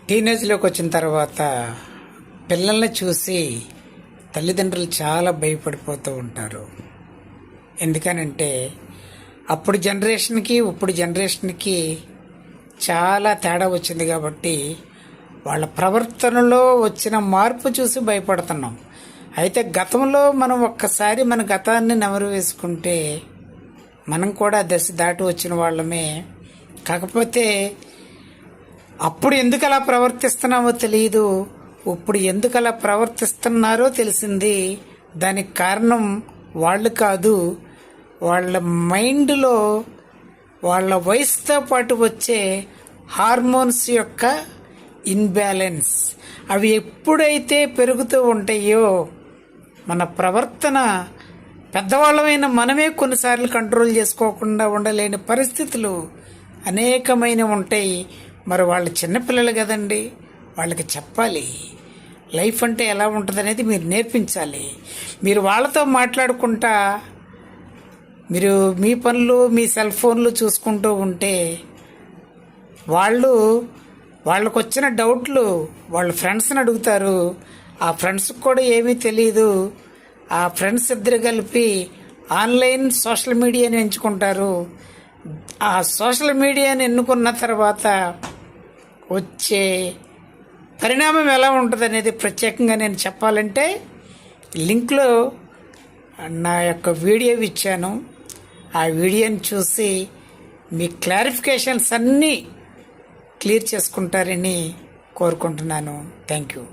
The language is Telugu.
టీనేజ్లోకి వచ్చిన తర్వాత పిల్లల్ని చూసి తల్లిదండ్రులు చాలా భయపడిపోతూ ఉంటారు. ఎందుకనంటే అప్పుడు జనరేషన్కి ఇప్పుడు జనరేషన్కి చాలా తేడా వచ్చింది కాబట్టి వాళ్ళ ప్రవర్తనలో వచ్చిన మార్పు చూసి భయపడుతున్నాం. అయితే గతంలో మనం ఒక్కసారి మన గతాన్ని నెమరు వేసుకుంటే మనం కూడా దశ దాటి వచ్చిన వాళ్ళమే. కాకపోతే అప్పుడు ఎందుకు అలా ప్రవర్తిస్తున్నామో తెలియదు, ఇప్పుడు ఎందుకు అలా ప్రవర్తిస్తున్నారో తెలిసింది. దానికి కారణం వాళ్ళు కాదు, వాళ్ళ మైండ్లో వాళ్ళ వయసుతో పాటు వచ్చే హార్మోన్స్ యొక్క ఇన్బ్యాలెన్స్. అవి ఎప్పుడైతే పెరుగుతూ ఉంటాయో మన ప్రవర్తన పెద్దవాళ్ళమైన మనమే కొన్నిసార్లు కంట్రోల్ చేసుకోకుండా ఉండలేని పరిస్థితులు అనేకమైన ఉంటాయి. మరి వాళ్ళు చిన్నపిల్లలు కదండి, వాళ్ళకి చెప్పాలి లైఫ్ అంటే ఎలా ఉంటుంది అనేది మీరు నేర్పించాలి. మీరు వాళ్ళతో మాట్లాడుకుంటా మీరు మీ పనులు మీ సెల్ ఫోన్లు చూసుకుంటూ ఉంటే వాళ్ళకు వచ్చిన డౌట్లు వాళ్ళ ఫ్రెండ్స్ని అడుగుతారు. ఆ ఫ్రెండ్స్కి కూడా ఏమీ తెలియదు. ఆ ఫ్రెండ్స్ ఇద్దరు కలిపి ఆన్లైన్ సోషల్ మీడియాని ఎంచుకుంటారు. ఆ సోషల్ మీడియాని ఎన్నుకున్న తర్వాత వచ్చే పరిణామం ఎలా ఉంటుంది అనేది ప్రత్యేకంగా నేను చెప్పాలంటే లింక్లో నా యొక్క వీడియో ఇచ్చాను. ఆ వీడియోని చూసి మీ క్లారిఫికేషన్స్ అన్నీ క్లియర్ చేసుకుంటారని కోరుకుంటున్నాను. Thank you.